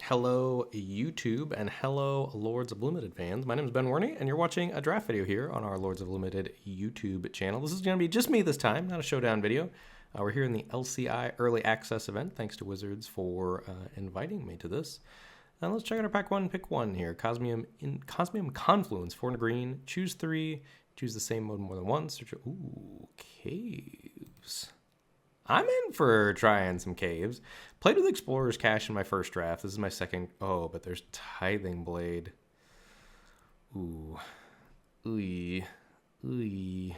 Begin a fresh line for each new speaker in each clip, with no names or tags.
Hello, YouTube, and hello, Lords of Limited fans. My name is Ben Warney, and you're watching a draft video here on our Lords of Limited YouTube channel. This is going to be just me this time, not a showdown video. We're here in the LCI Early Access event. Thanks to Wizards for inviting me to this. And let's check out our pack one, pick one here. Cosmium Confluence, 4 and a green. Choose 3. Choose the same mode more than once. Ooh, caves. I'm in for trying some caves. Played with Explorer's Cache in my first draft. This is my second. Oh, but there's Tithing Blade. Ooh. Ooey. Ooey.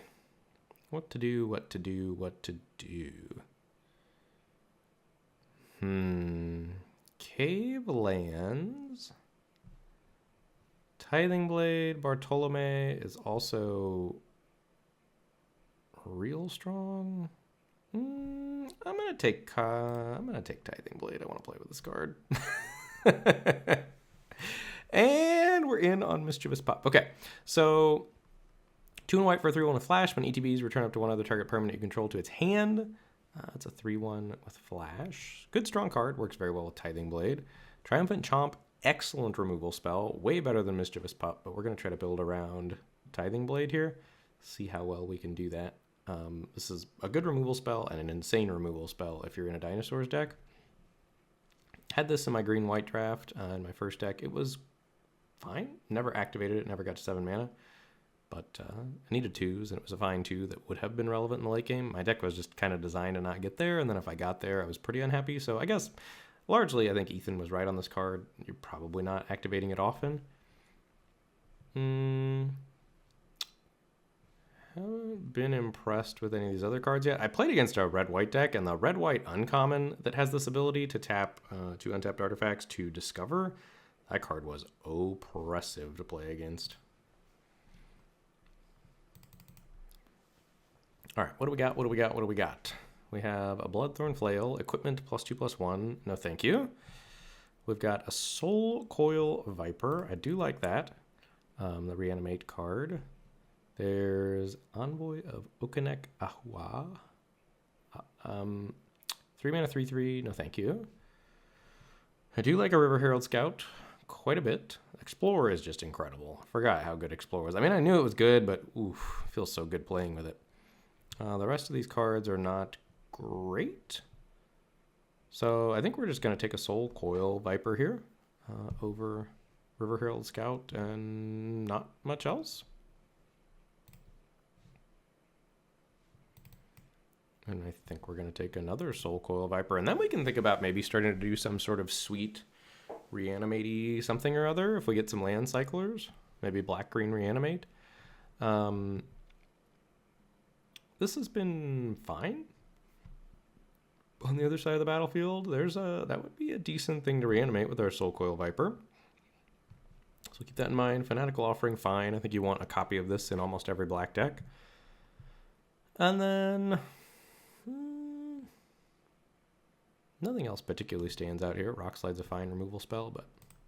What to do, what to do, what to do. Cave lands. Tithing Blade. Bartolome is also real strong. I'm gonna take Tithing Blade. I want to play with this card. And we're in on Mischievous Pop. Okay, so 2 and white for a 3/1 with flash. When ETBs return up to one other target permanent you control to its hand. It's a 3/1 with flash. Good strong card. Works very well with Tithing Blade. Triumphant Chomp. Excellent removal spell. Way better than Mischievous Pup, but we're going to try to build around Tithing Blade here. See how well we can do that. This is a good removal spell and an insane removal spell if you're in a dinosaurs deck. Had this in my green-white draft in my first deck. It was fine. Never activated it. Never got to 7 mana. But I needed 2s, and it was a fine 2 that would have been relevant in the late game. My deck was just kind of designed to not get there, and then if I got there, I was pretty unhappy. So I guess, largely, I think Ethan was right on this card. You're probably not activating it often. Haven't been impressed with any of these other cards yet. I played against a red-white deck, and the red-white uncommon that has this ability to tap 2 untapped artifacts to discover, that card was oppressive to play against. All right, what do we got? What do we got? What do we got? We have a Bloodthorn Flail, equipment +2/+1. No, thank you. We've got a SoulCoil Viper. I do like that. The Reanimate card. There's Envoy of Okanek Ahua. 3 mana, 3/3. No, thank you. I do like a River Herald Scout quite a bit. Explorer is just incredible. I forgot how good Explorer was. I mean, I knew it was good, but oof, it feels so good playing with it. The rest of these cards are not great. So I think we're just going to take a SoulCoil Viper here over River Herald Scout and not much else. And I think we're going to take another SoulCoil Viper. And then we can think about maybe starting to do some sort of sweet reanimate-y something or other if we get some land cyclers. Maybe black-green reanimate. This has been fine. On the other side of the battlefield, that would be a decent thing to reanimate with our SoulCoil Viper. So keep that in mind. Fanatical Offering, fine. I think you want a copy of this in almost every black deck. And then nothing else particularly stands out here. Rock Slide's a fine removal spell, but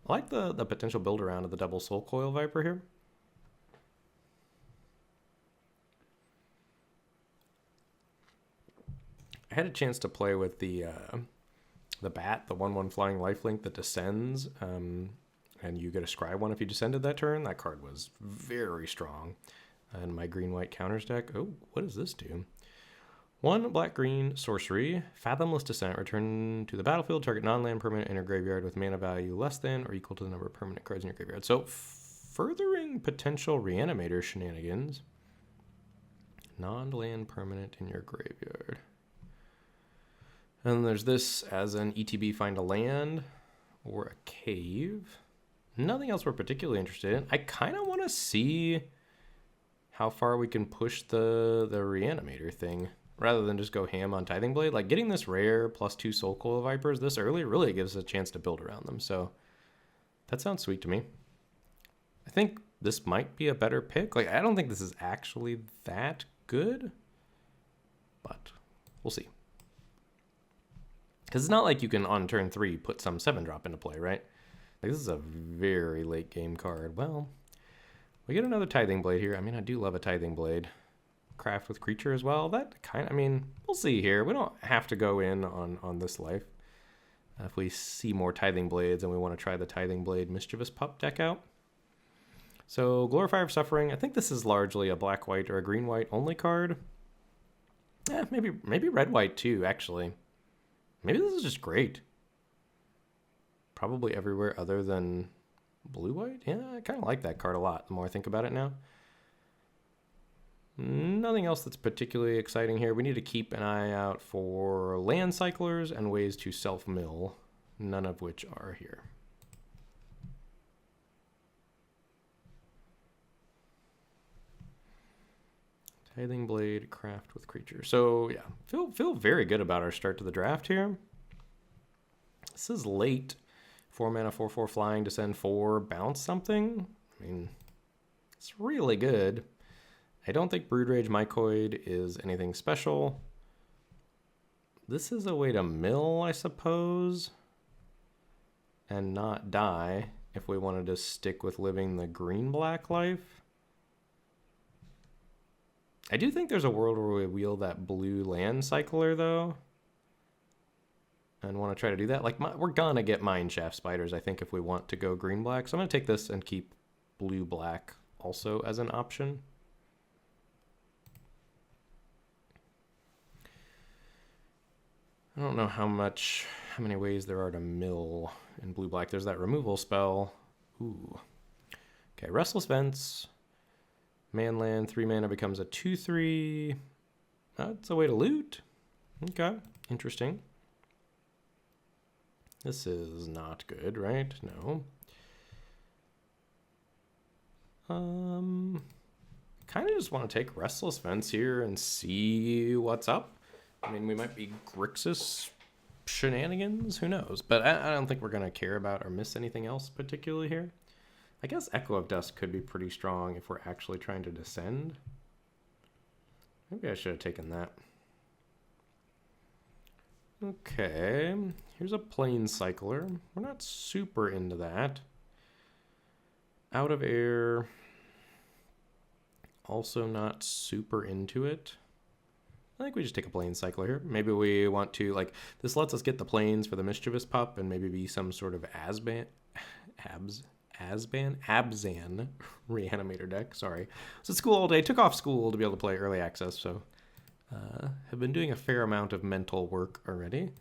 I like the potential build around of the double SoulCoil Viper here. I had a chance to play with the bat, the 1/1 flying lifelink that descends, and you get a scry one if you descended that turn. That card was very strong. And my green-white counters deck. Oh, what does this do? 1 black-green sorcery, Fathomless Descent. Return to the battlefield. Target non-land permanent in your graveyard with mana value less than or equal to the number of permanent cards in your graveyard. So furthering potential Reanimator shenanigans. Non-land permanent in your graveyard. And there's this as an ETB find a land or a cave. Nothing else we're particularly interested in. I kind of want to see how far we can push the Reanimator thing rather than just go ham on Tithing Blade. Like getting this rare +2 SoulCoil Vipers this early really gives us a chance to build around them. So that sounds sweet to me. I think this might be a better pick. Like I don't think this is actually that good, but we'll see. Because it's not like you can, on turn 3, put some 7-drop into play, right? Like, this is a very late game card. Well, we get another Tithing Blade here. I mean, I do love a Tithing Blade. Craft with creature as well. That kind of, I mean, we'll see here. We don't have to go in on this life. if we see more Tithing Blades and we want to try the Tithing Blade Mischievous Pup deck out. So Glorifier of Suffering, I think this is largely a black-white or a green-white only card. Maybe red-white too, actually. Maybe this is just great. Probably everywhere other than blue-white. Yeah, I kind of like that card a lot the more I think about it now. Nothing else that's particularly exciting here. We need to keep an eye out for land cyclers and ways to self-mill, none of which are here. Tithing Blade, craft with creature. So yeah, feel very good about our start to the draft here. This is late. 4 mana, 4/4 flying, descend 4, bounce something. I mean, it's really good. I don't think Broodrage Mycoid is anything special. This is a way to mill, I suppose, and not die if we wanted to stick with living the green-black life. I do think there's a world where we wheel that blue land cycler, though, and want to try to do that. Like, we're gonna get Mineshaft Spiders, I think, if we want to go green-black. So I'm gonna take this and keep blue-black also as an option. I don't know how many ways there are to mill in blue-black. There's that removal spell. Ooh. Okay, Restless Vents. Manland, 3 mana becomes a 2/3. That's a way to loot. Okay, interesting. This is not good, right? No. Kind of just want to take Restless Vents here and see what's up. I mean, we might be Grixis shenanigans, who knows? But I don't think we're going to care about or miss anything else particularly here. I guess Echo of Dusk could be pretty strong if we're actually trying to descend. Maybe I should have taken that. Okay, here's a Plane Cycler. We're not super into that. Out of Air, also not super into it. I think we just take a Plane Cycler here. Maybe we want to, like, this lets us get the planes for the Mischievous Pup and maybe be some sort of Abzan Reanimator deck. Sorry. I was at school all day, took off school to be able to play early access, so have been doing a fair amount of mental work already.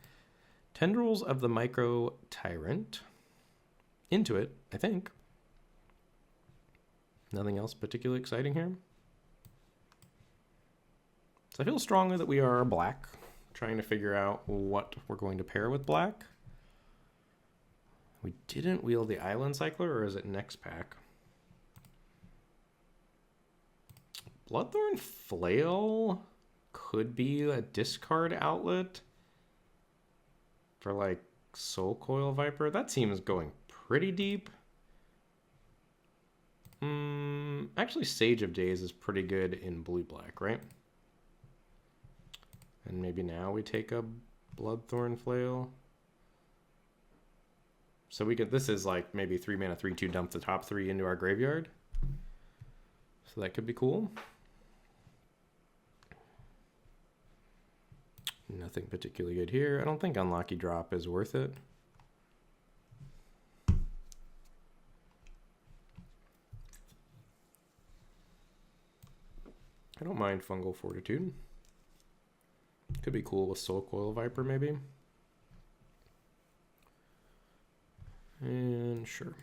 Tendrils of the Micro Tyrant. Into it, I think. Nothing else particularly exciting here. So I feel strongly that we are black, trying to figure out what we're going to pair with black. We didn't wheel the Island Cycler, or is it next pack? Bloodthorn Flail could be a discard outlet for, like, SoulCoil Viper. That seems going pretty deep. Actually, Sage of Days is pretty good in blue-black, right? And maybe now we take a Bloodthorn Flail. So we could, this is like maybe 3 mana, 3/2, dump the top 3 into our graveyard. So that could be cool. Nothing particularly good here. I don't think Unlucky Drop is worth it. I don't mind Fungal Fortitude. Could be cool with SoulCoil Viper, maybe. And sure.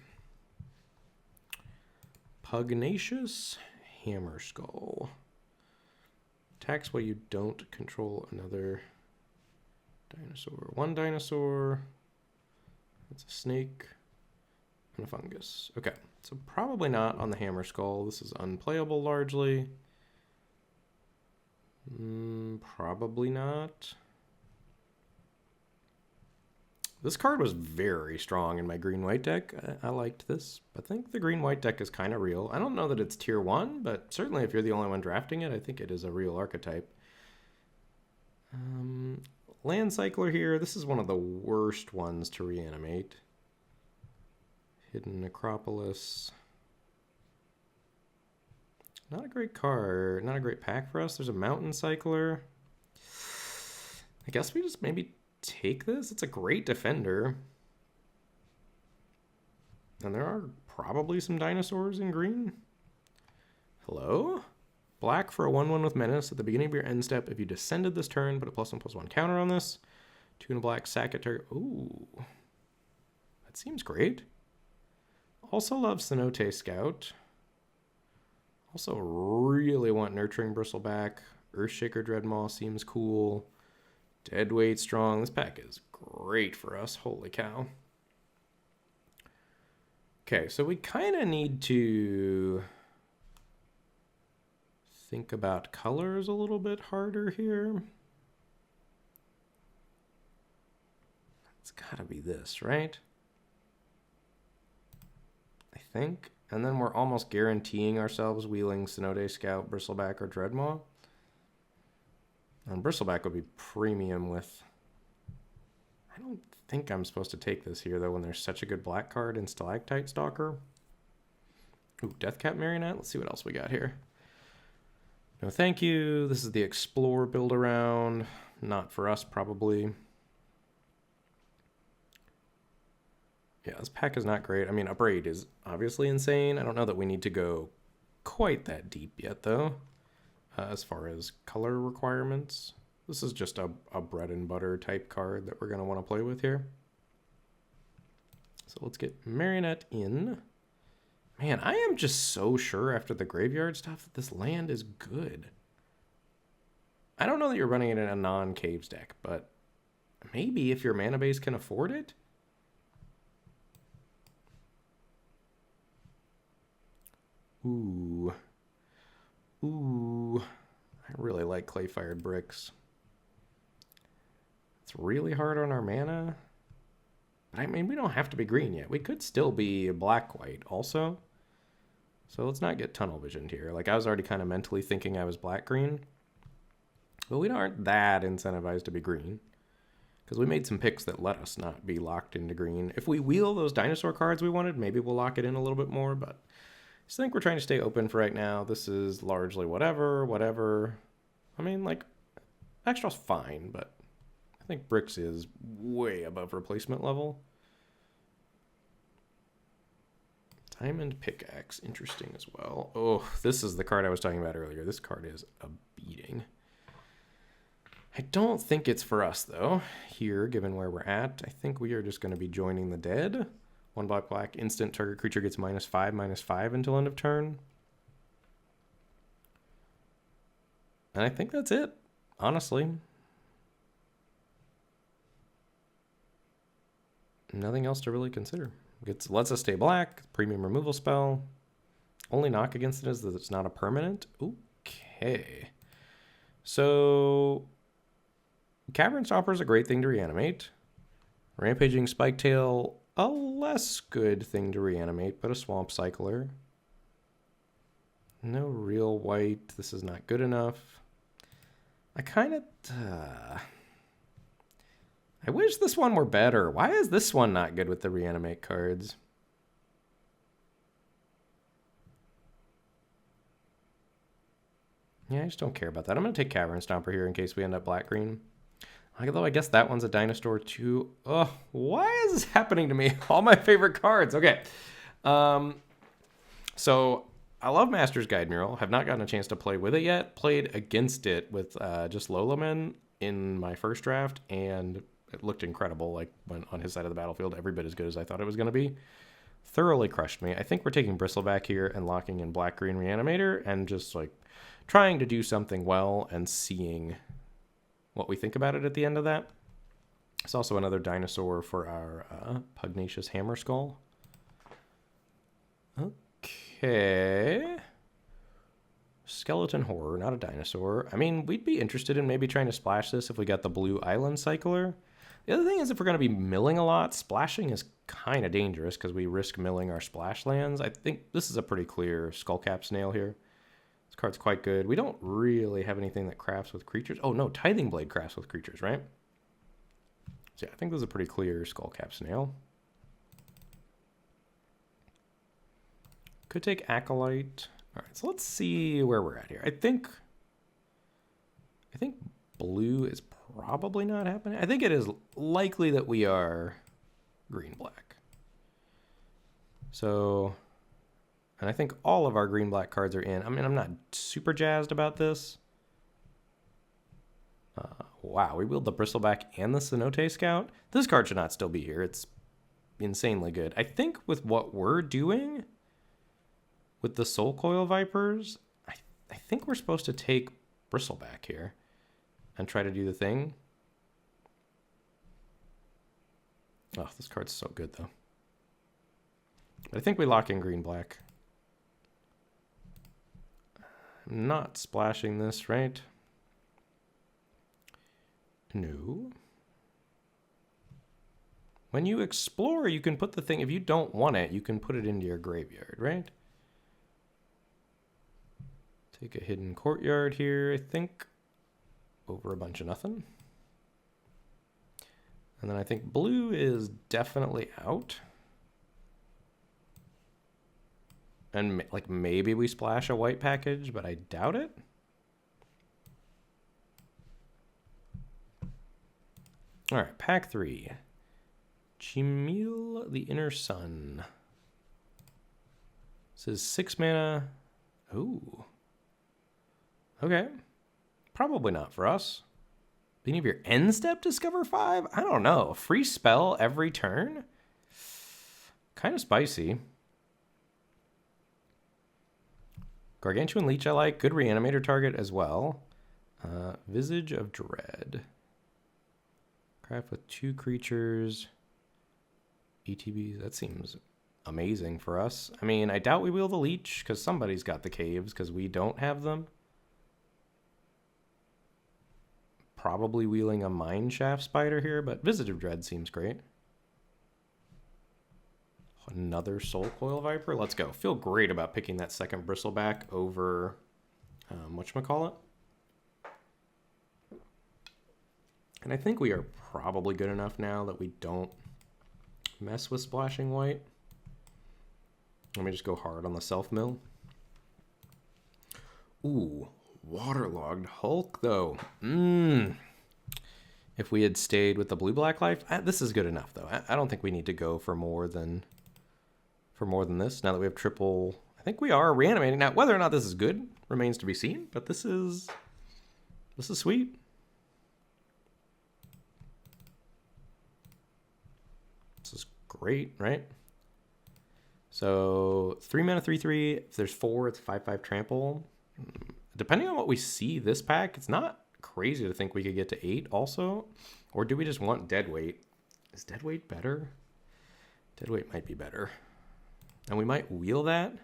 Pugnacious Hammerskull. Attacks while you don't control another dinosaur. 1 dinosaur. That's a snake. And a fungus. Okay, so probably not on the Hammerskull. This is unplayable largely. Probably not. This card was very strong in my green-white deck. I liked this. I think the green-white deck is kind of real. I don't know that it's tier 1, but certainly if you're the only one drafting it, I think it is a real archetype. Land Cycler here. This is one of the worst ones to reanimate. Hidden Necropolis. Not a great card. Not a great pack for us. There's a Mountain Cycler. I guess we just maybe take this. It's a great defender. And there are probably some dinosaurs in green. Hello? Black for a 1/1 with menace. At the beginning of your end step, if you descended this turn, put a +1/+1 counter on this. 2 and a black, sack it target. Ooh. That seems great. Also love Cenote Scout. Also really want Nurturing Bristleback. Earthshaker Dreadmaw seems cool. Deadweight Strong. This pack is great for us. Holy cow. Okay, so we kind of need to think about colors a little bit harder here. It's got to be this, right? I think. And then we're almost guaranteeing ourselves wheeling Cenote Scout, Bristleback, or Dreadmaw. And Bristleback would be premium with... I don't think I'm supposed to take this here, though, when there's such a good black card in Stalactite Stalker. Ooh, Deathcap Marionette. Let's see what else we got here. No, thank you. This is the Explore build-around. Not for us, probably. Yeah, this pack is not great. I mean, Upbraid is obviously insane. I don't know that we need to go quite that deep yet, though, as far as color requirements. This is just a bread and butter type card that we're going to want to play with here. So let's get Marionette in. Man, I am just so sure after the graveyard stuff that this land is good. I don't know that you're running it in a non-caves deck, but maybe if your mana base can afford it. Ooh. Ooh. I really like Clay-Fired Bricks. It's really hard on our mana. I mean, we don't have to be green yet. We could still be black-white also. So let's not get tunnel visioned here. Like, I was already kind of mentally thinking I was black-green. But we aren't that incentivized to be green. Because we made some picks that let us not be locked into green. If we wheel those dinosaur cards we wanted, maybe we'll lock it in a little bit more, but... I just think we're trying to stay open for right now. This is largely whatever. I mean, like, extra's fine, but I think Bricks is way above replacement level. Diamond Pickaxe, interesting as well. Oh, this is the card I was talking about earlier. This card is a beating. I don't think it's for us, though, here, given where we're at. I think we are just going to be joining the dead. 1 black, instant target creature gets -5/-5 until end of turn. And I think that's it, honestly. Nothing else to really consider. Lets us stay black, premium removal spell. Only knock against it is that it's not a permanent. Okay. So, Cavern Stomper is a great thing to reanimate. Rampaging Spiketail, a less good thing to reanimate, but a Swamp Cycler. No real white. This is not good enough. I kind of... I wish this one were better. Why is this one not good with the reanimate cards? Yeah, I just don't care about that. I'm going to take Cavern Stomper here in case we end up black-green. Although I guess that one's a dinosaur too. Oh, why is this happening to me? All my favorite cards. Okay. So I love Master's Guide Mural. Have not gotten a chance to play with it yet. Played against it with just Lolamen in my first draft, and it looked incredible. Like, when on his side of the battlefield, every bit as good as I thought it was going to be. Thoroughly crushed me. I think we're taking Bristleback here and locking in black-green Reanimator and just like trying to do something well and seeing what we think about it at the end of that. It's also another dinosaur for our Pugnacious Hammer Skull. Okay. Skeleton Horror, not a dinosaur. I mean, we'd be interested in maybe trying to splash this if we got the Blue Island Cycler. The other thing is, if we're going to be milling a lot, splashing is kind of dangerous because we risk milling our splash lands. I think this is a pretty clear Skullcap Snail here. This card's quite good. We don't really have anything that crafts with creatures. Oh, no, Tithing Blade crafts with creatures, right? So yeah, I think this is a pretty clear Skullcap Snail. Could take Acolyte. All right, so let's see where we're at here. I think blue is probably not happening. I think it is likely that we are green-black. So, and I think all of our green-black cards are in. I mean, I'm not super jazzed about this. Wow, we wheeled the Bristleback and the Cenote Scout. This card should not still be here. It's insanely good. I think with what we're doing with the SoulCoil Vipers, I think we're supposed to take Bristleback here and try to do the thing. Oh, this card's so good, though. But I think we lock in green-black. I'm not splashing this, right? No. When you explore, you can put the thing, if you don't want it, you can put it into your graveyard, right? Take a hidden courtyard here, I think, over a bunch of nothing. And then I think blue is definitely out. And like maybe we splash a white package, but I doubt it. All right, pack 3. Chimil, the Inner Sun. This is 6 mana. Ooh. Okay. Probably not for us. Beginning of your end step, discover 5? I don't know. A free spell every turn? Kind of spicy. Gargantuan Leech I like. Good Reanimator target as well. Visage of Dread. Craft with 2 creatures. ETBs. That seems amazing for us. I mean, I doubt we wheel the Leech because somebody's got the caves because we don't have them. Probably wheeling a Mineshaft Spider here, but Visage of Dread seems great. Another SoulCoil Viper. Let's go. Feel great about picking that second Bristleback over whatchamacallit. And I think we are probably good enough now that we don't mess with splashing white. Let me just go hard on the self-mill. Ooh, Waterlogged Hulk, though. If we had stayed with the blue-black life, this is good enough, though. I don't think we need to go for more than this. Now that we have triple, I think we are reanimating. Now, whether or not this is good remains to be seen, but this is sweet. This is great, right? So 3 mana, 3/3. If there's 4, it's 5/5 trample. Depending on what we see this pack, it's not crazy to think we could get to 8 also. Or do we just want Deadweight? Is Deadweight better? Deadweight might be better. And we might wheel that. It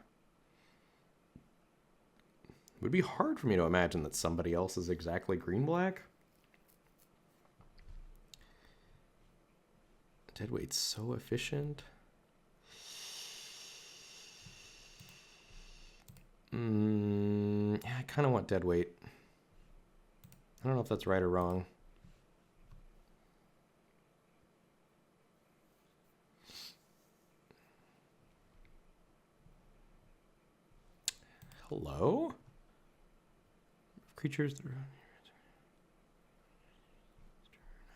would be hard for me to imagine that somebody else is exactly green-black. Deadweight's so efficient. Yeah, I kind of want Deadweight. I don't know if that's right or wrong. Hello? Creatures that are...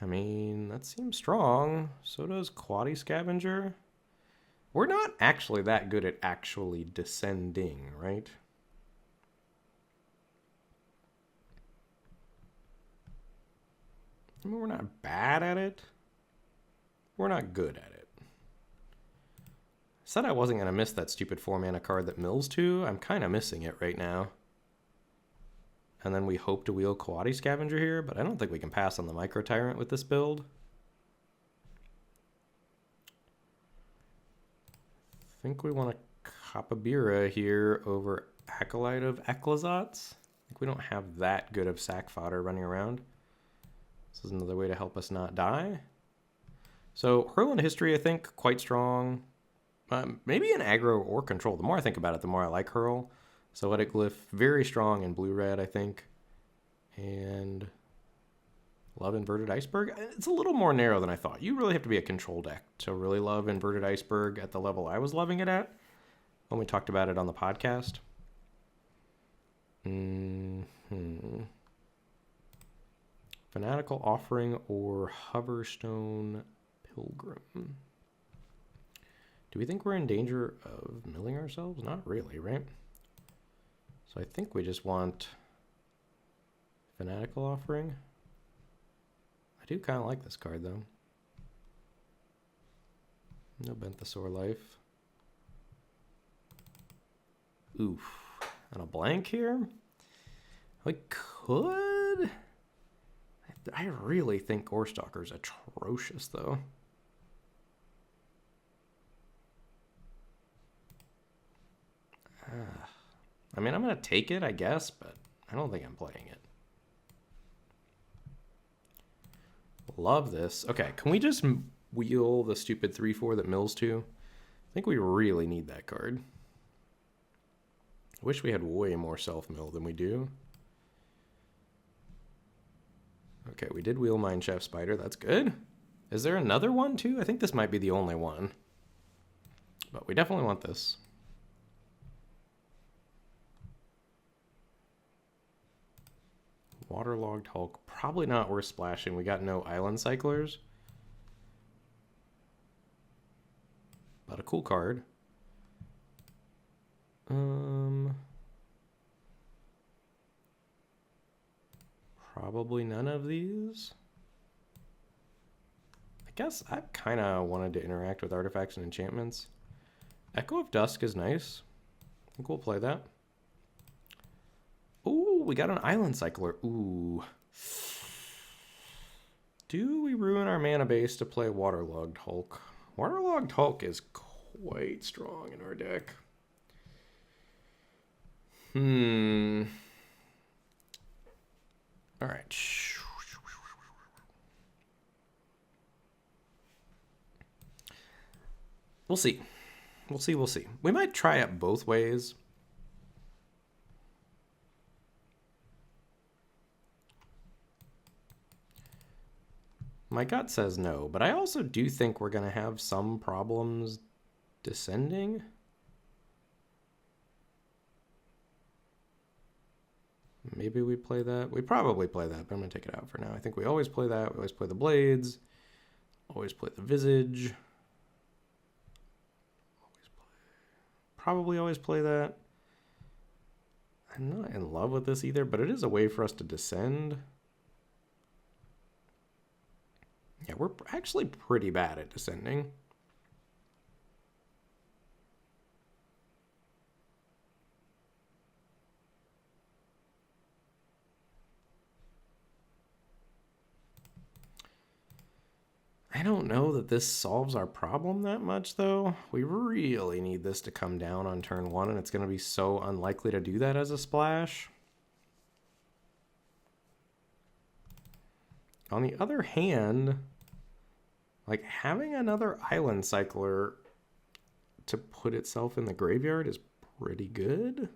I mean, that seems strong. So does Quaddy Scavenger. We're not actually that good at actually descending, right? I mean, we're not bad at it. We're not good at it. I said I wasn't going to miss that stupid 4-mana card that mills 2. I'm kind of missing it right now. And then we hope to wheel Quaddy Scavenger here, but I don't think we can pass on the Micro Tyrant with this build. I think we want a Capybara here over Acolyte of Ecclesats. I think we don't have that good of sack fodder running around. This is another way to help us not die. So Hurl into History, I think, quite strong. Maybe in aggro or control. The more I think about it, the more I like Hurl. So Glyph, very strong in blue-red, I think. And love Inverted Iceberg. It's a little more narrow than I thought. You really have to be a control deck to really love Inverted Iceberg at the level I was loving it at when we talked about it on the podcast. Fanatical Offering or Hoverstone Pilgrim. Do we think we're in danger of milling ourselves? Not really, right? So I think we just want Fanatical Offering. I do kind of like this card, though. No Benthesaur life. Oof. And a blank here? We could... I really think Gorestalker's atrocious, though. I mean, I'm going to take it, I guess, but I don't think I'm playing it. Love this. Okay, can we just wheel the stupid 3/4 that mills to? I think we really need that card. I wish we had way more self-mill than we do. Okay, we did wheel Mineshaft Spider. That's good. Is there another one, too? I think this might be the only one. But we definitely want this. Waterlogged Hulk. Probably not worth splashing. We got no Island Cyclers. But a cool card. Probably none of these. I guess I kind of wanted to interact with artifacts and enchantments. Echo of Dusk is nice. I think we'll play that. Ooh, we got an Island Cycler. Ooh. Do we ruin our mana base to play Waterlogged Hulk? Waterlogged Hulk is quite strong in our deck. All right. We'll see. We'll see. We might try it both ways. My gut says no, but I also do think we're going to have some problems descending. Maybe we play that. We probably play that, but I'm going to take it out for now. I think we always play that. We always play the Blades. Always play the Visage. Probably always play that. I'm not in love with this either, but it is a way for us to descend. Yeah, we're actually pretty bad at descending. I don't know that this solves our problem that much, though. We really need this to come down on turn 1, and it's going to be so unlikely to do that as a splash. On the other hand, like, having another Island Cycler to put itself in the graveyard is pretty good.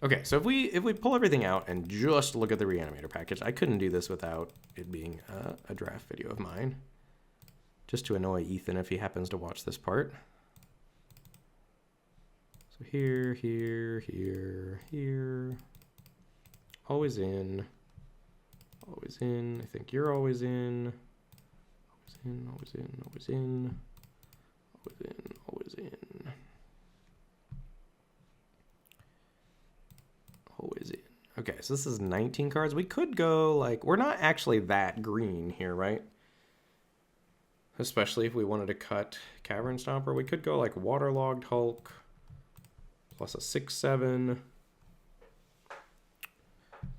Okay, so if we pull everything out and just look at the Reanimator package, I couldn't do this without it being a draft video of mine. Just to annoy Ethan if he happens to watch this part. So here, here, here, here. Always in. Always in. I think you're always in. Always in, always in, always in. Always in, always in. Always in. Okay, so this is 19 cards. We could go, like, we're not actually that green here, right? Especially if we wanted to cut Cavern Stomper. We could go, like, Waterlogged Hulk plus a 6/7.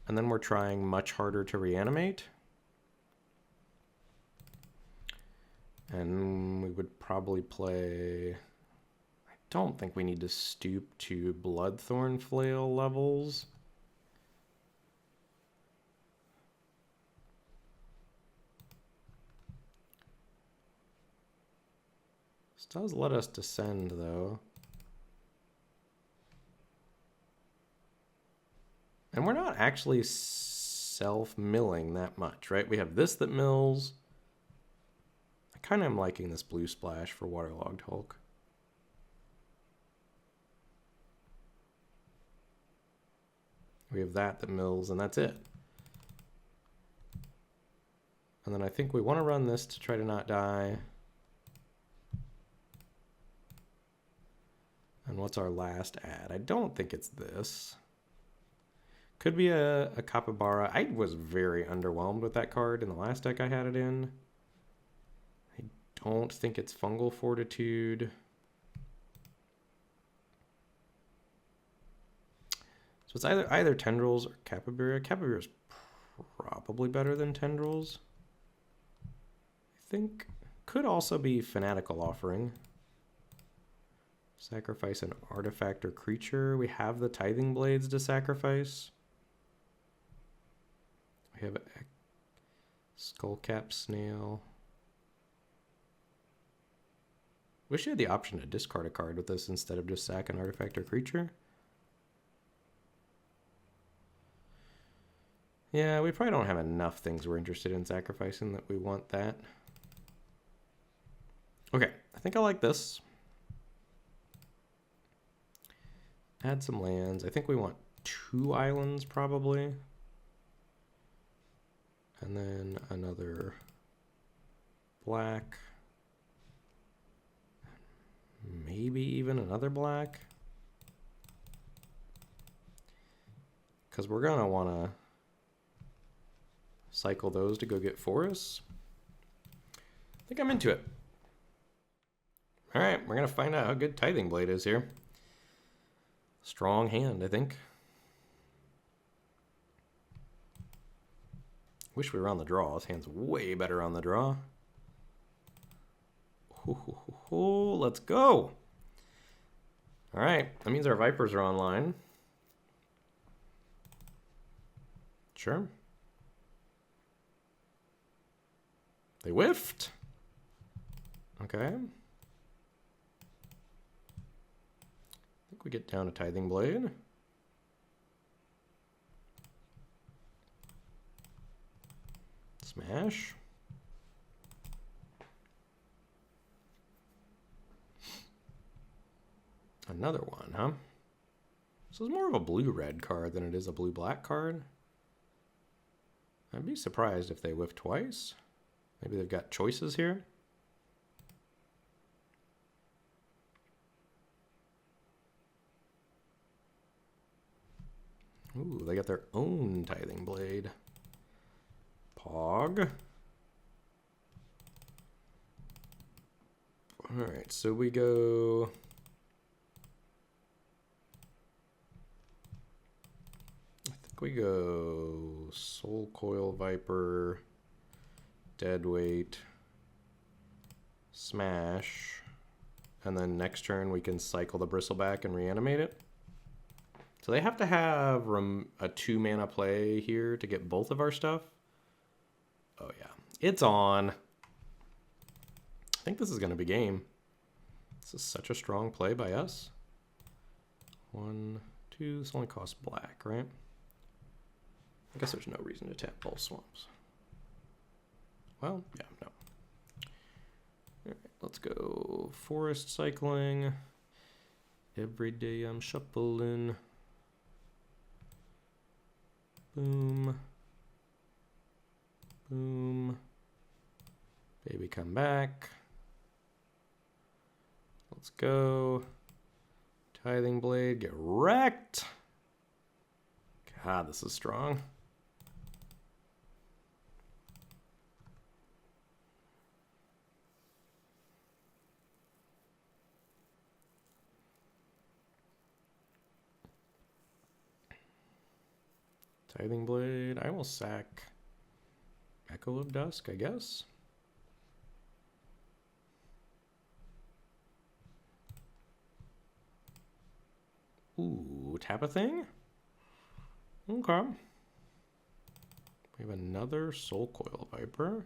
And then we're trying much harder to reanimate. And we would probably play... I don't think we need to stoop to Bloodthorn Flail levels. This does let us descend, though. And we're not actually self-milling that much, right? We have this that mills. I kind of am liking this blue splash for Waterlogged Hulk. We have that that mills, and that's it. And then I think we want to run this to try to not die. And what's our last ad? I don't think it's this. Could be a Capybara. I was very underwhelmed with that card in the last deck I had it in. I don't think it's Fungal Fortitude. So it's either Tendrils or Capybara. Capybara is probably better than Tendrils. I think could also be Fanatical Offering. Sacrifice an artifact or creature. We have the Tithing Blades to sacrifice. We have a Skullcap Snail. Wish you had the option to discard a card with this instead of just sack an artifact or creature. Yeah, we probably don't have enough things we're interested in sacrificing that we want that. Okay, I think I like this. Add some lands. I think we want 2 islands probably. And then another black. Maybe even another black. Because we're going to want to cycle those to go get forests. I think I'm into it. All right, we're going to find out how good Tithing Blade is here. Strong hand, I think. Wish we were on the draw. This hand's way better on the draw. Let's go. All right, that means our Vipers are online. Sure. They whiffed. Okay. We get down a Tithing Blade. Smash. Another one, huh? So it's more of a blue-red card than it is a blue-black card. I'd be surprised if they whiff twice. Maybe they've got choices here. Ooh, they got their own Tithing Blade. Pog. All right, so we go... I think we go SoulCoil Viper, Deadweight, Smash, and then next turn we can cycle the Bristleback and reanimate it. So they have to have a 2-mana play here to get both of our stuff. Oh yeah, it's on. I think this is going to be game. This is such a strong play by us. 1, 2, this only costs black, right? I guess there's no reason to tap both swamps. Well, yeah, no. All right, let's go forest cycling. Every day I'm shuffling. Boom. Boom. Baby, come back. Let's go. Tithing Blade, get wrecked. God, this is strong. Tithing Blade, I will sack Echo of Dusk, I guess. Ooh, tap a thing? Okay. We have another SoulCoil Viper.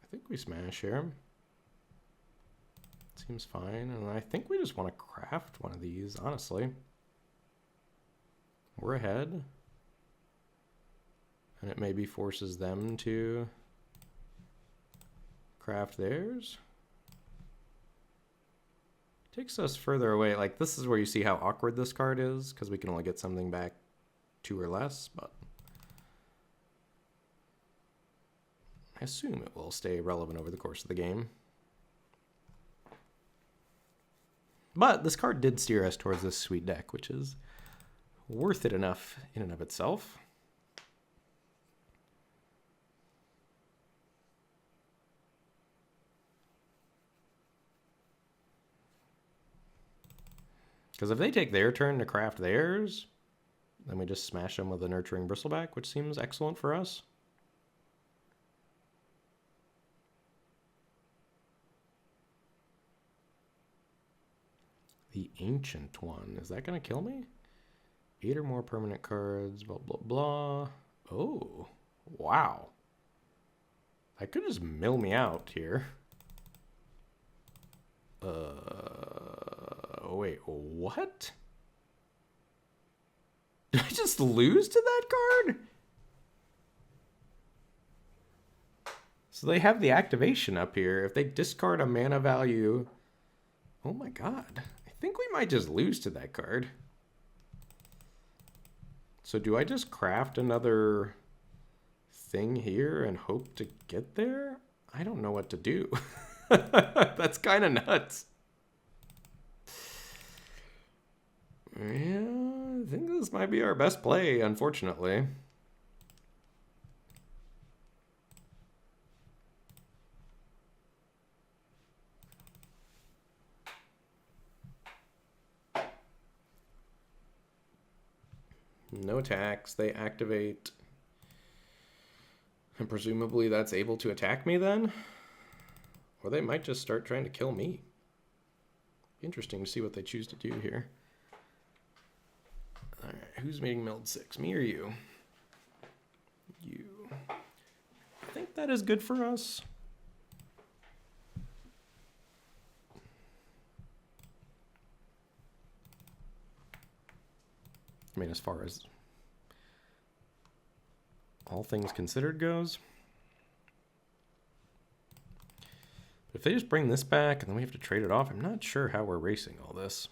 I think we smash here. Seems fine, and I think we just want to craft one of these, honestly. We're ahead. And it maybe forces them to craft theirs. Takes us further away. Like, this is where you see how awkward this card is, because we can only get something back 2 or less, but I assume it will stay relevant over the course of the game. But this card did steer us towards this sweet deck, which is worth it enough in and of itself. Because if they take their turn to craft theirs, then we just smash them with a Nurturing Bristleback, which seems excellent for us. The Ancient One. Is that going to kill me? 8 or more permanent cards, blah, blah, blah. Oh, wow. That could just mill me out here. Wait, what? Did I just lose to that card? So they have the activation up here. If they discard a mana value... Oh my god. I think we might just lose to that card. So do I just craft another thing here and hope to get there? I don't know what to do. That's kind of nuts. Yeah, I think this might be our best play, unfortunately. No attacks, they activate. And presumably that's able to attack me then? Or they might just start trying to kill me. Interesting to see what they choose to do here. Alright, who's making milled 6? Me or you? You. I think that is good for us. I mean, as far as all things considered goes. But if they just bring this back and then we have to trade it off, I'm not sure how we're racing all this.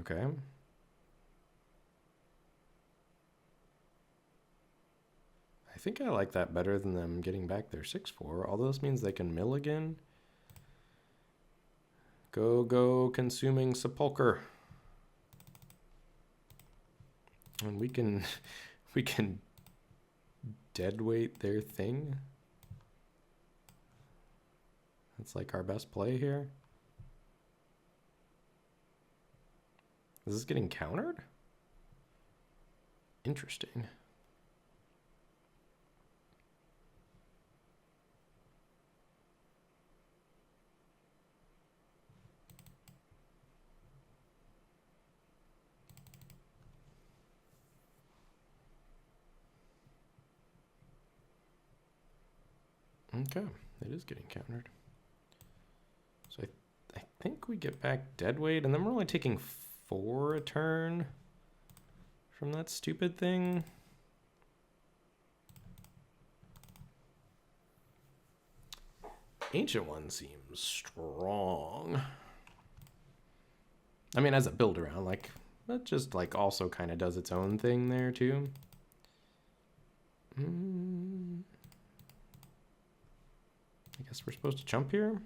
Okay. I think I like that better than them getting back their 6/4, although this means they can mill again. Go, consuming sepulcher. And we can deadweight their thing. That's like our best play here. Is this getting countered? Interesting. Okay, it is getting countered. So I think we get back deadweight, and then we're only taking 4 a turn from that stupid thing. Ancient One seems strong. I mean, as a build around, like, that just like also kind of does its own thing there too. I guess we're supposed to jump here.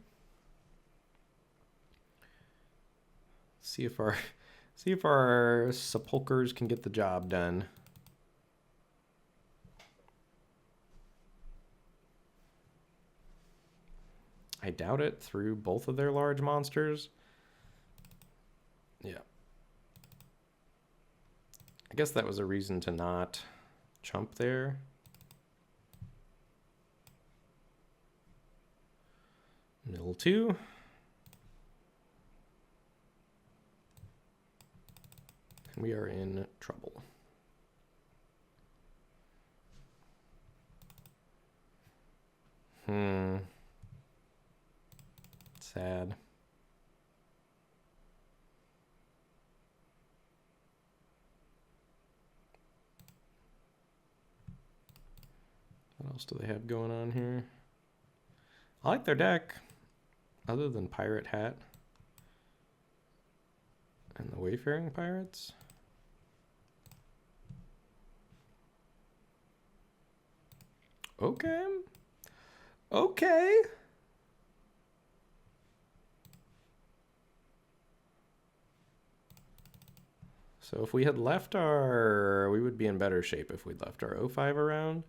See if our sepulchers can get the job done. I doubt it through both of their large monsters. Yeah. I guess that was a reason to not chump there. Mill 2. And we are in trouble. Sad. else do they have going on here? I like their deck, other than Pirate Hat and the Wayfaring Pirates. Okay. Okay. So if we had left our... we would be in better shape if we'd left our 05 around.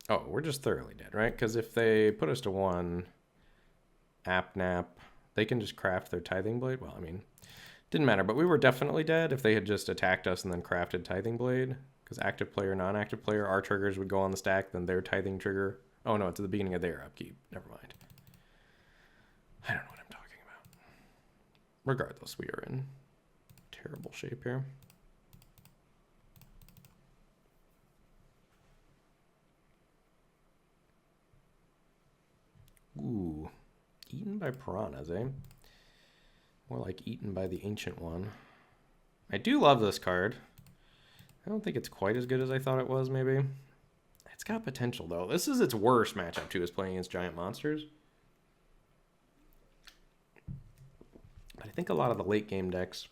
Oh, we're just thoroughly dead, right? Because if they put us to 1, nap, they can just craft their Tithing Blade. Well, I mean, didn't matter, but we were definitely dead if they had just attacked us and then crafted Tithing Blade. Because active player, non-active player, our triggers would go on the stack, then their Tithing trigger. Oh no, it's at the beginning of their upkeep. Never mind. I don't know what I'm talking about. Regardless, we are in terrible shape here. Ooh, eaten by piranhas, eh? More like eaten by the Ancient One. I do love this card. I don't think it's quite as good as I thought it was, maybe. It's got potential, though. This is its worst matchup, too, is playing against giant monsters. But I think a lot of the late-game decks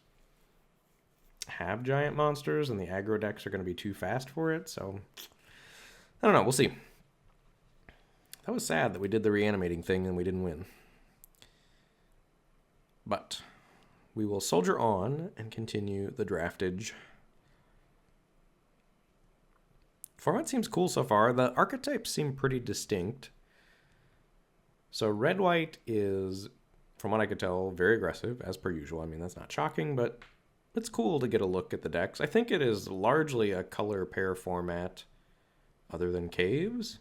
have giant monsters, and the aggro decks are going to be too fast for it, so... I don't know, we'll see. That was sad that we did the reanimating thing and we didn't win. But we will soldier on and continue the draftage. Format seems cool so far. The archetypes seem pretty distinct. So red-white is, from what I could tell, very aggressive, as per usual. I mean, that's not shocking, but it's cool to get a look at the decks. I think it is largely a color pair format other than caves,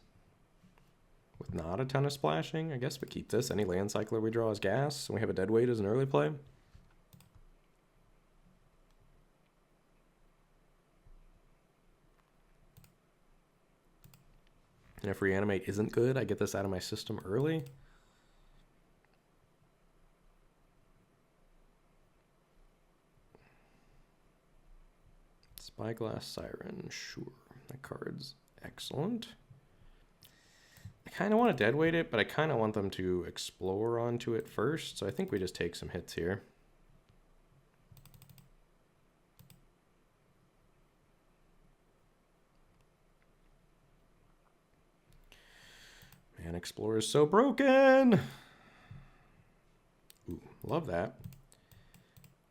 with not a ton of splashing. I guess we keep this. Any land cycler we draw as gas, and we have a deadweight as an early play. And if Reanimate isn't good, I get this out of my system early. Spyglass Siren, sure. That card's excellent. I kind of want to deadweight it, but I kind of want them to explore onto it first, so I think we just take some hits here. Man, Explorer is so broken! Ooh, love that.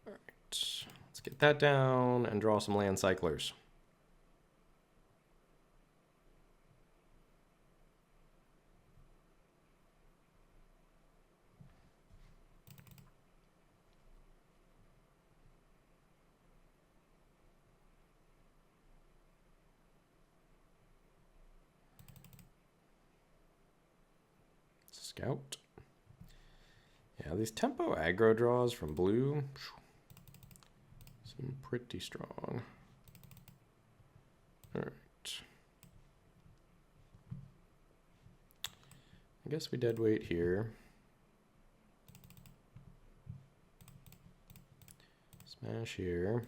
Alright, let's get that down and draw some land cyclers. Scout. Yeah, these tempo aggro draws from blue seem pretty strong. All right. I guess we deadweight here. Smash here.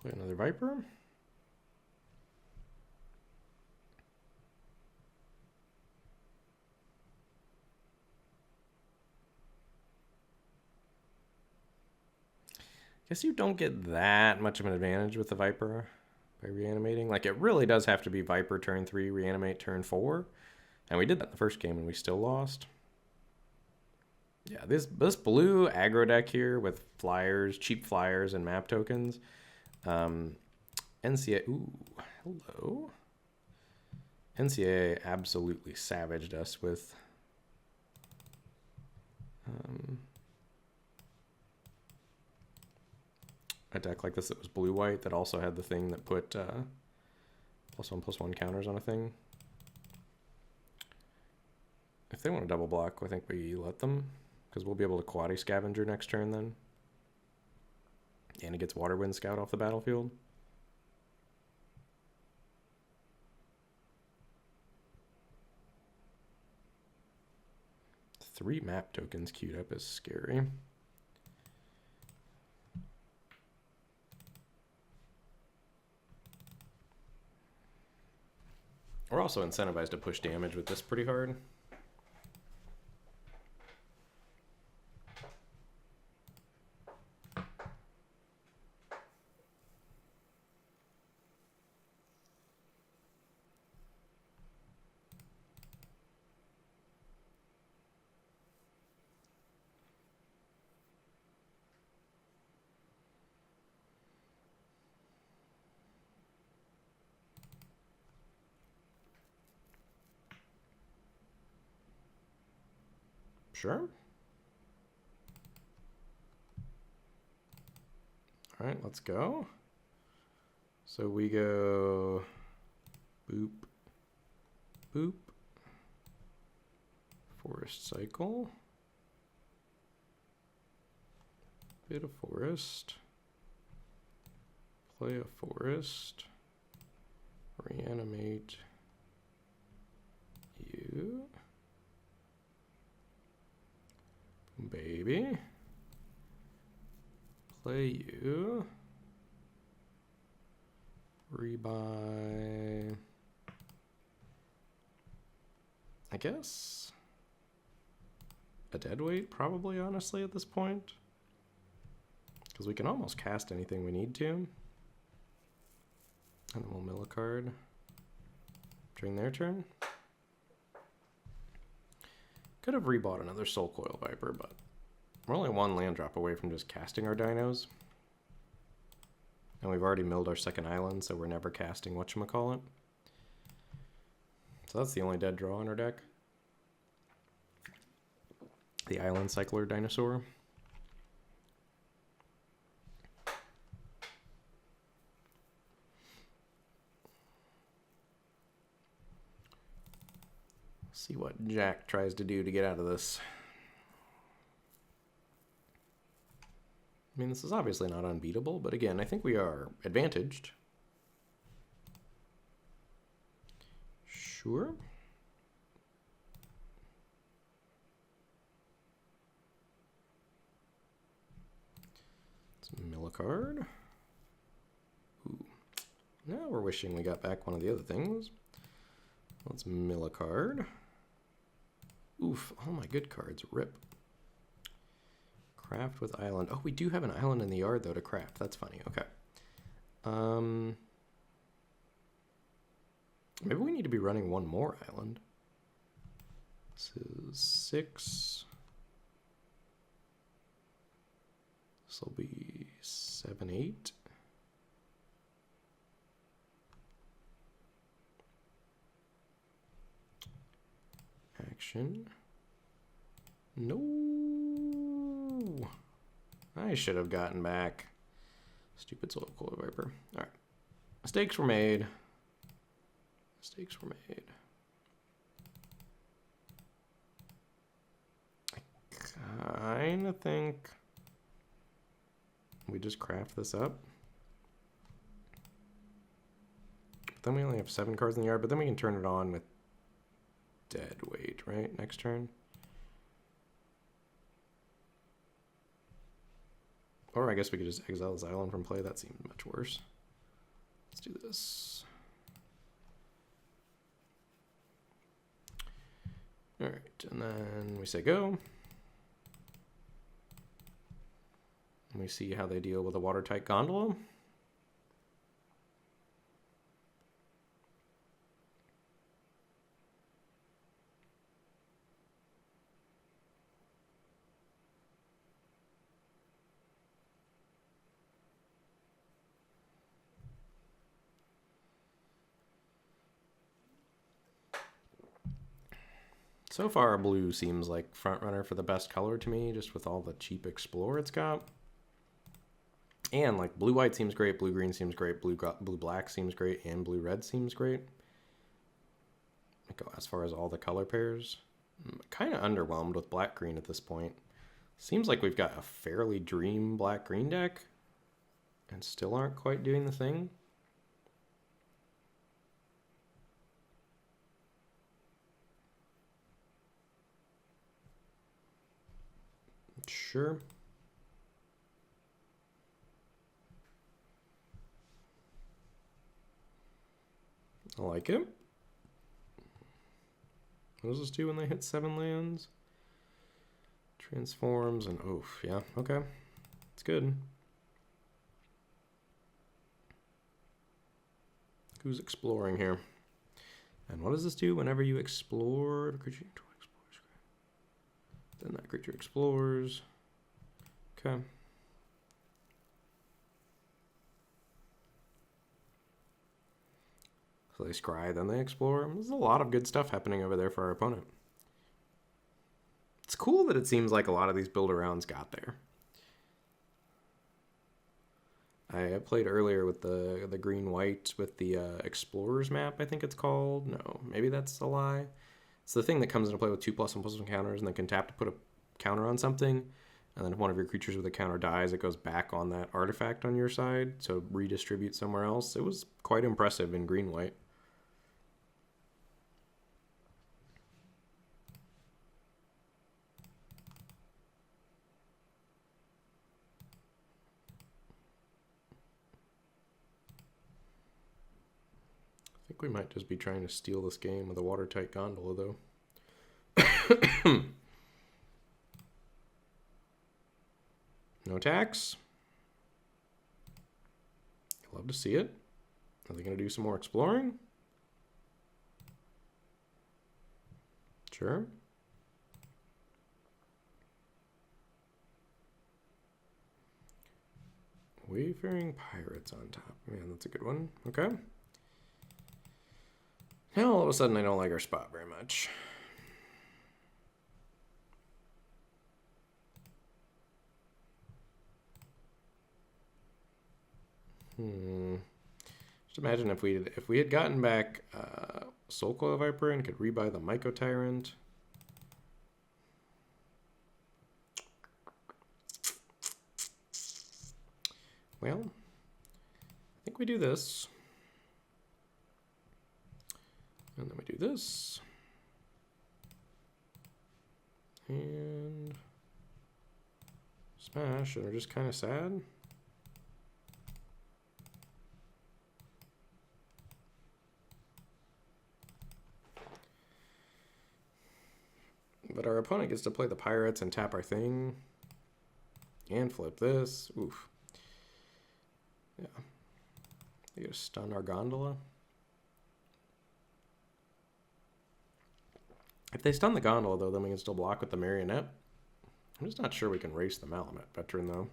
Play another Viper. Guess you don't get that much of an advantage with the Viper by reanimating. Like, it really does have to be Viper turn 3, reanimate turn 4. And we did that in the first game and we still lost. Yeah, this blue aggro deck here with flyers, cheap flyers, and map tokens. NCA, ooh, hello. NCA absolutely savaged us with... a deck like this that was blue-white that also had the thing that put +1/+1 counters on a thing. If they want to double block, I think we let them, because we'll be able to Quaddy Scavenger next turn then. And it gets Waterwind Scout off the battlefield. 3 map tokens queued up is scary. We're also incentivized to push damage with this pretty hard. Sure. All right, let's go. So we go boop, boop, forest cycle, bit of forest, play a forest, reanimate you. Baby, play you, rebuy, I guess, a dead weight probably, honestly, at this point, because we can almost cast anything we need to, and then we'll mill a card during their turn. Could have rebought another SoulCoil Viper, but we're only 1 land drop away from just casting our dinos. And we've already milled our second island, so we're never casting whatchamacallit. So that's the only dead draw on our deck. The Island Cycler Dinosaur. See what Jack tries to do to get out of this. I mean, this is obviously not unbeatable, but again, I think we are advantaged. Sure. Let's mill a card. Ooh. Now we're wishing we got back one of the other things. Let's mill a card. Oof, all my good cards rip. Craft with island. Oh, we do have an island in the yard, though, to craft. That's funny. Okay. Maybe we need to be running one more island. This is 6. This will be 7, 8. Action. No. I should have gotten back. Stupid SoulCoil Viper. All right. Mistakes were made. Mistakes were made. I kind of think we just craft this up. Then we only have 7 cards in the yard, but then we can turn it on with dead weight, right? Next turn. Or I guess we could just exile this island from play. That seems much worse. Let's do this. All right, and then we say go. And we see how they deal with a watertight gondola. So far, blue seems like front runner for the best color to me, just with all the cheap explore it's got. And like blue-white seems great, blue-green seems great, blue-black seems great, and blue-red seems great. I go as far as all the color pairs. I'm kind of underwhelmed with black-green at this point. Seems like we've got a fairly dream black-green deck, and still aren't quite doing the thing. Sure. I like it. What does this do when they hit 7 lands? Transforms and oof. Yeah, okay. It's good. Who's exploring here? And what does this do whenever you explore? Then that creature explores. Okay. So they scry, then they explore. There's a lot of good stuff happening over there for our opponent. It's cool that it seems like a lot of these build-arounds got there. I played earlier with the green-white with the Explorers map, I think it's called. No, maybe that's a lie. It's the thing that comes into play with 2+, and +1 counters, and then can tap to put a counter on something. And then if one of your creatures with a counter dies, it goes back on that artifact on your side, so redistribute somewhere else. It was quite impressive in green-white. I think we might just be trying to steal this game with a watertight gondola, though. No attacks. Love to see it. Are they going to do some more exploring? Sure. Wayfaring Pirates on top. Man, that's a good one. Okay. Now all of a sudden I don't like our spot very much. Just imagine if we had gotten back SoulCoil Viper and could rebuy the Myco Tyrant. Well, I think we do this. And then we do this. And smash, and we're just kind of sad. But our opponent gets to play the Pirates and tap our thing. And flip this. Oof. Yeah. They get to stun our gondola. If they stun the gondola, though, then we can still block with the marionette. I'm just not sure we can race the Malamute veteran, though.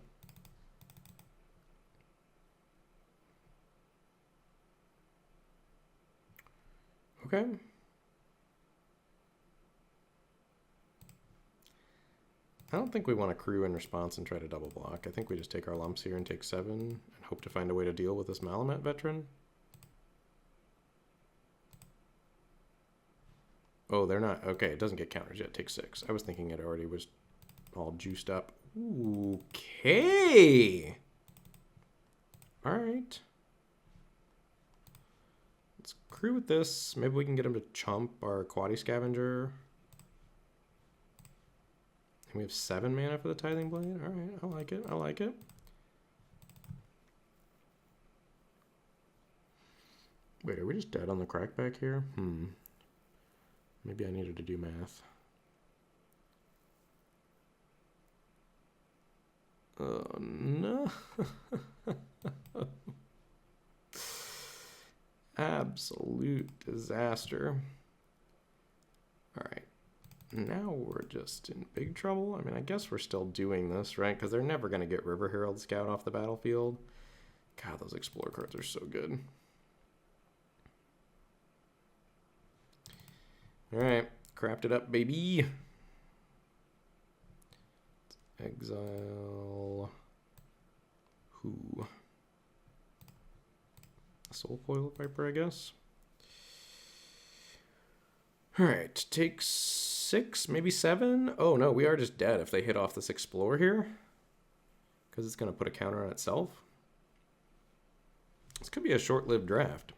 Okay. I don't think we want to crew in response and try to double block. I think we just take our lumps here and take 7 and hope to find a way to deal with this Malamute veteran. Oh, they're not. Okay, it doesn't get counters yet. It takes 6. I was thinking it already was all juiced up. Okay. All right. Let's crew with this. Maybe we can get him to chump our Quaddy Scavenger. And we have 7 mana for the Tithing Blade. All right, I like it. I like it. Wait, are we just dead on the crackback here? Maybe I needed to do math. Oh, no. Absolute disaster. All right. Now we're just in big trouble. I mean, I guess we're still doing this, right? Because they're never going to get River Herald Scout off the battlefield. God, those Explore cards are so good. All right, crapped it up, baby. Exile. Who? SoulCoil Viper, I guess. All right, take 6, maybe 7. Oh no, we are just dead if they hit off this Explore here, because it's going to put a counter on itself. This could be a short-lived draft.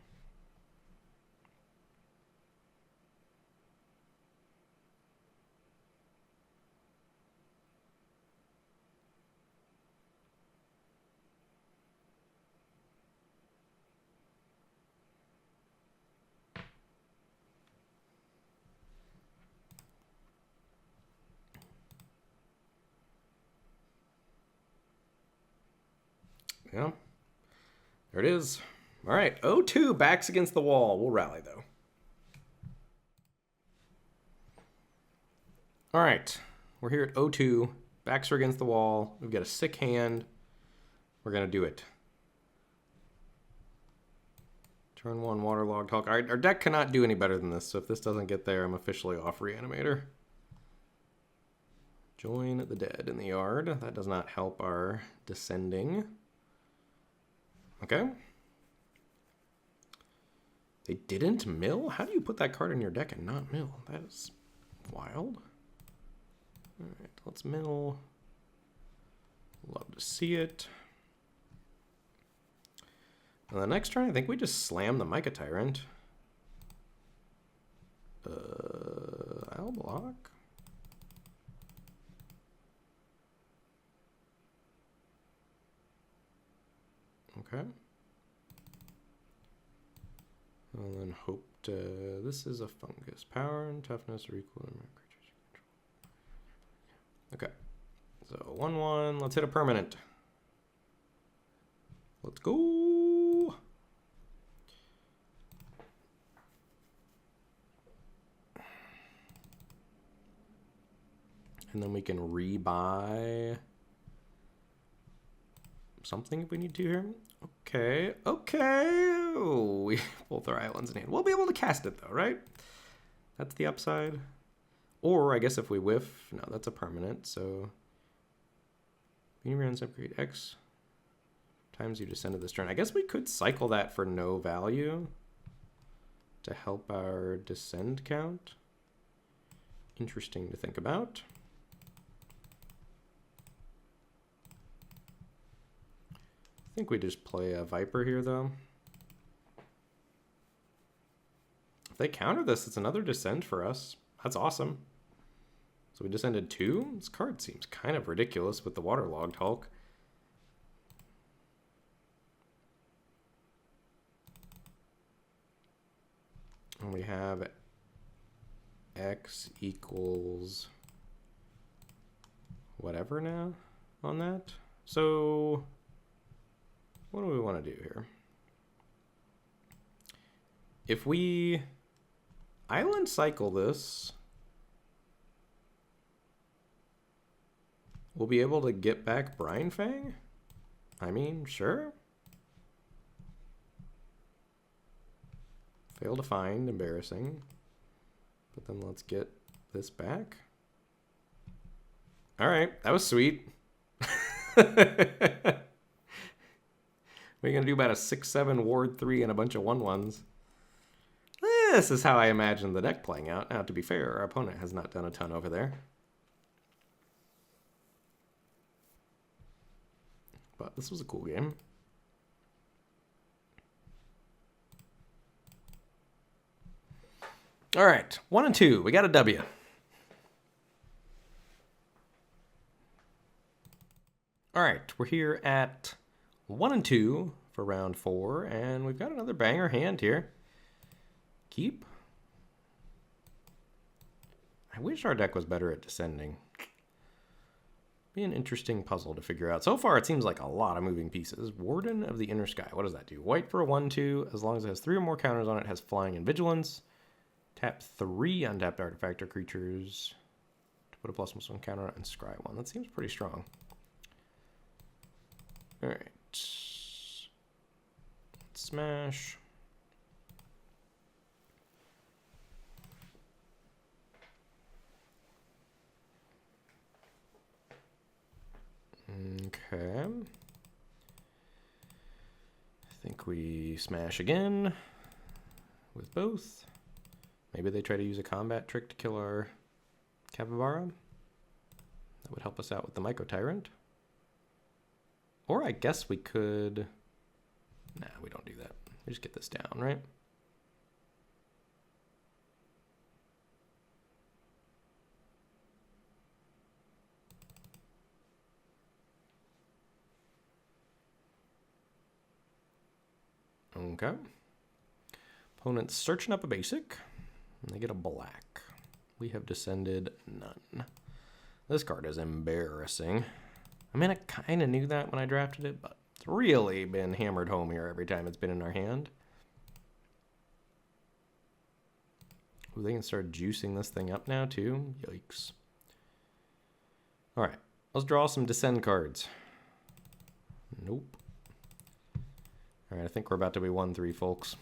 Yeah. There it is. All right. 0-2, backs against the wall. We'll rally, though. All right. We're here at 0-2. Backs are against the wall. We've got a sick hand. We're going to do it. Turn 1, waterlogged Hulk. All right, our deck cannot do any better than this, so if this doesn't get there, I'm officially off Reanimator. Join the dead in the yard. That does not help our descending. Okay. They didn't mill? How do you put that card in your deck and not mill? That is wild. All right, let's mill. Love to see it. And the next turn, I think we just slam the Myca Tyrant. I'll block. Okay. And then hope to... This is a fungus. Power and toughness are equal to creatures you control. Okay. So 1/1. Let's hit a permanent. Let's go. And then we can rebuy something if we need to here. Okay, okay. Oh, we both our islands in hand. We'll be able to cast it though, right? That's the upside. Or I guess if we whiff, no, that's a permanent. So, being around upgrade X times you descended this turn. I guess we could cycle that for no value to help our descend count. Interesting to think about. I think we just play a Viper here, though. If they counter this, it's another descend for us. That's awesome. So we descended 2? This card seems kind of ridiculous with the waterlogged Hulk. And we have X equals whatever now on that. So what do we want to do here? If we island cycle this, we'll be able to get back Brine Fang? I mean, sure. Fail to find, embarrassing. But then let's get this back. All right, that was sweet. We're going to do about a 6/7 Ward 3 and a bunch of 1/1s. This is how I imagined the deck playing out. Now, to be fair, our opponent has not done a ton over there. But this was a cool game. All right, 1 and 2. We got a W. All right, we're here at 1 and 2 for round 4, and we've got another banger hand here. Keep. I wish our deck was better at descending. Be an interesting puzzle to figure out. So far, it seems like a lot of moving pieces. Warden of the Inner Sky. What does that do? White for a 1/2. As long as it has 3 or more counters on it, has flying and vigilance. Tap 3 untapped artifact or creatures to put a +1/+1 counter on it and scry 1. That seems pretty strong. All right. Smash. Okay. I think we smash again with both. Maybe they try to use a combat trick to kill our Capybara. That would help us out with the Myca Tyrant. Or I guess we could... Nah, we don't do that. We just get this down, right? Okay. Opponent's searching up a basic. And they get a black. We have descended none. This card is embarrassing. I mean, I kind of knew that when I drafted it, but It's really been hammered home here every time it's been in our hand. Ooh, they can start juicing this thing up now too. Yikes. All right, let's draw some descend cards. Nope. All right, I think we're about to be 1-3, folks.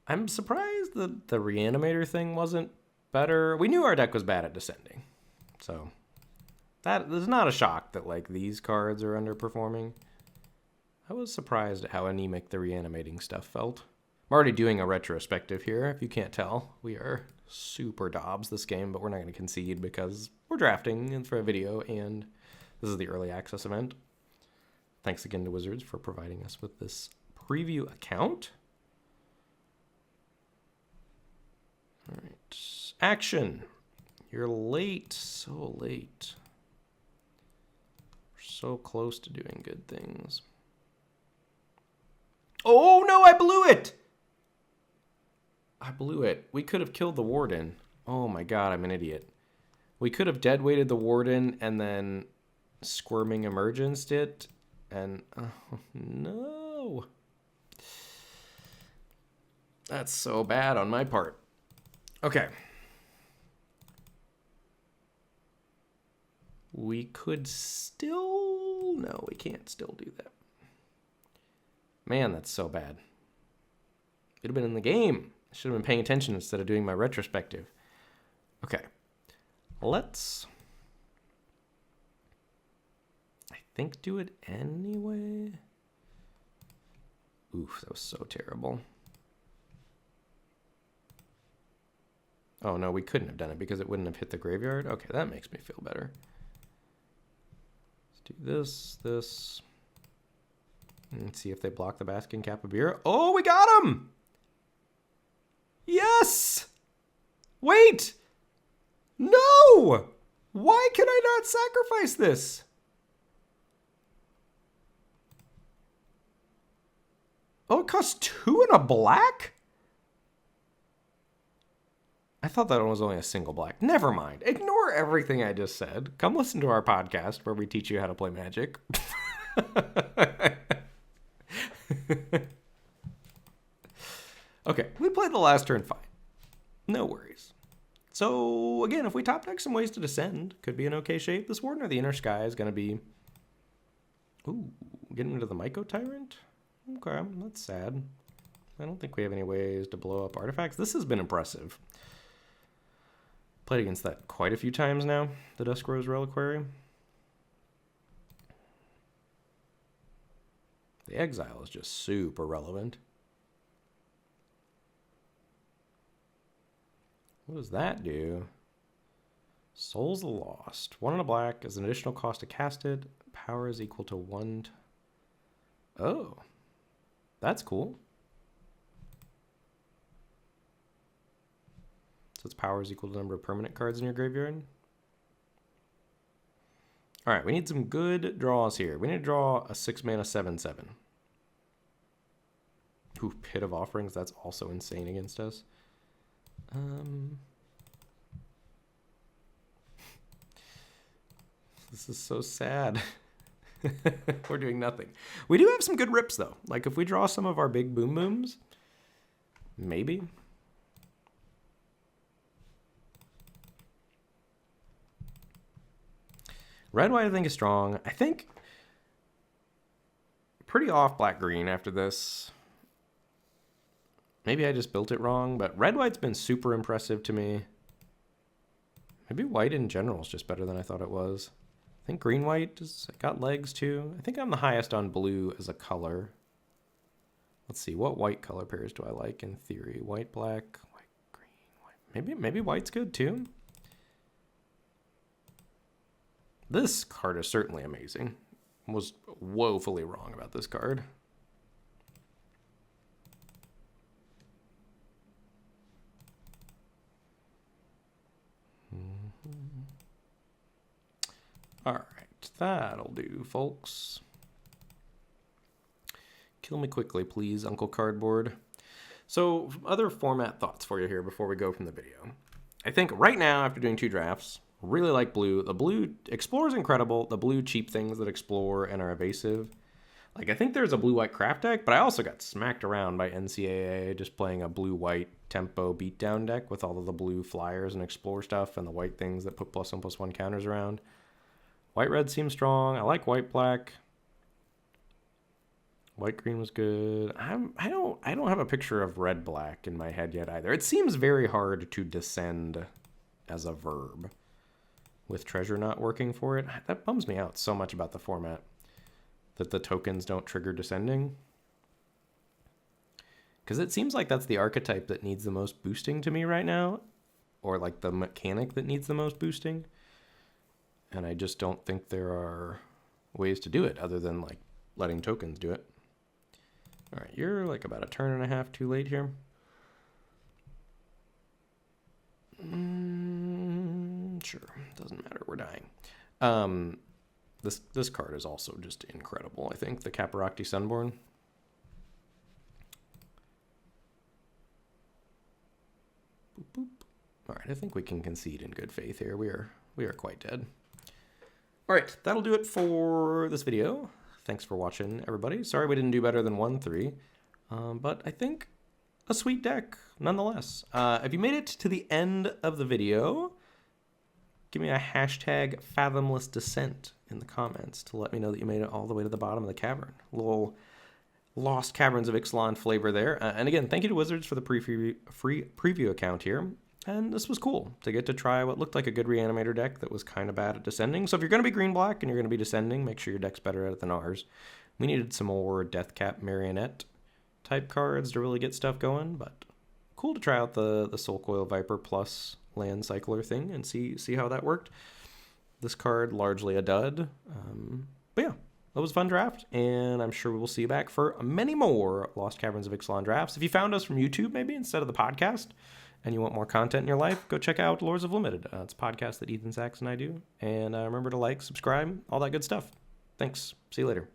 I'm surprised that the Reanimator thing wasn't better. We knew our deck was bad at descending, so that is not a shock that like these cards are underperforming. I was surprised at how anemic the reanimating stuff felt. I'm already doing a retrospective here, if you can't tell. We are super dobs this game, but we're not going to concede because we're drafting for a video, and this is the early access event. Thanks again to Wizards for providing us with this preview account. All right, action. You're late, so late. We're so close to doing good things. Oh no, I blew it! I blew it. We could have killed the warden. Oh my god, I'm an idiot. We could have dead weighted the warden and then squirming emergenced it, and oh no. That's so bad on my part. Okay. We could still... No, we can't still do that. Man, that's so bad. It'd have been in the game. I should have been paying attention instead of doing my retrospective. Okay. Let's... I think do it anyway. Oof, that was so terrible. Oh, no, we couldn't have done it because it wouldn't have hit the graveyard. Okay, that makes me feel better. Let's do this, this. Let's see if they block the Baskin Capybara. Oh, we got him! Yes! Wait! No! Why can I not sacrifice this? Oh, it costs 2 and a black? I thought that one was only a single black. Never mind. Ignore everything I just said. Come listen to our podcast where we teach you how to play Magic. Okay, we played the last turn fine. No worries. So, again, if we top deck some ways to descend, could be an okay shape. This Warden of the Inner Sky is going to be... Ooh, getting into the Myco Tyrant? Okay, that's sad. I don't think we have any ways to blow up artifacts. This has been impressive. Played against that quite a few times now, the Dusk Rose Reliquary. The Exile is just super relevant. What does that do? Souls the Lost. 1 and a black is an additional cost to cast it. Power is equal to 1. Oh, that's cool. So its power is equal to the number of permanent cards in your graveyard. All right, we need some good draws here. We need to draw a 6-mana 7/7. Ooh, Pit of Offerings. That's also insane against us. This is so sad. We're doing nothing. We do have some good rips, though. Like, if we draw some of our big boom booms, maybe. Red white I think is strong. I think pretty off black green after this. Maybe I just built it wrong, but red white's been super impressive to me. Maybe white in general is just better than I thought it was. I think green white has got legs too. I think I'm the highest on blue as a color. Let's see, what white color pairs do I like in theory? White, black, white, green, white. Maybe white's good too. This card is certainly amazing. I was woefully wrong about this card. All right, that'll do, folks. Kill me quickly, please, Uncle Cardboard. So, other format thoughts for you here before we go from the video. I think right now, after doing 2 drafts, really like blue. The blue Explore is incredible. The blue cheap things that explore and are evasive. Like, I think there's a blue-white craft deck, but I also got smacked around by NCAA just playing a blue-white tempo beatdown deck with all of the blue flyers and explore stuff and the white things that put +1/+1 counters around. White-red seems strong. I like white-black. White-green was good. I don't have a picture of red-black in my head yet either. It seems very hard to descend as a verb with treasure not working for it. That bums me out so much about the format, that the tokens don't trigger descending. Because it seems like that's the archetype that needs the most boosting to me right now, or like the mechanic that needs the most boosting. And I just don't think there are ways to do it other than like letting tokens do it. All right, you're like about a turn and a half too late here. Sure, doesn't matter, we're dying. This card is also just incredible, I think, the Caparocti Sunborn. Boop, boop. All right, I think we can concede in good faith here. We are quite dead. All right, that'll do it for this video. Thanks for watching, everybody. Sorry we didn't do better than 1-3, but I think a sweet deck nonetheless. If you made it to the end of the video, give me a hashtag fathomless descent in the comments to let me know that you made it all the way to the bottom of the cavern. A little lost Caverns of Ixalan flavor there. And again, thank you to Wizards for the free preview account here. And this was cool to get to try what looked like a good Reanimator deck that was kind of bad at descending. So if you're going to be green-black and you're going to be descending, make sure your deck's better at it than ours. We needed some more Deathcap Marionette type cards to really get stuff going, but cool to try out the SoulCoil Viper plus land cycler thing and see how that worked. This card largely a dud, but yeah, that was a fun draft, and I'm sure we will see you back for many more Lost Caverns of Ixalan drafts. If you found us from YouTube maybe instead of the podcast and you want more content in your life, go check out Lords of Limited. It's a podcast that Ethan Sachs and I do, and remember to like, subscribe, all that good stuff. Thanks. See you later.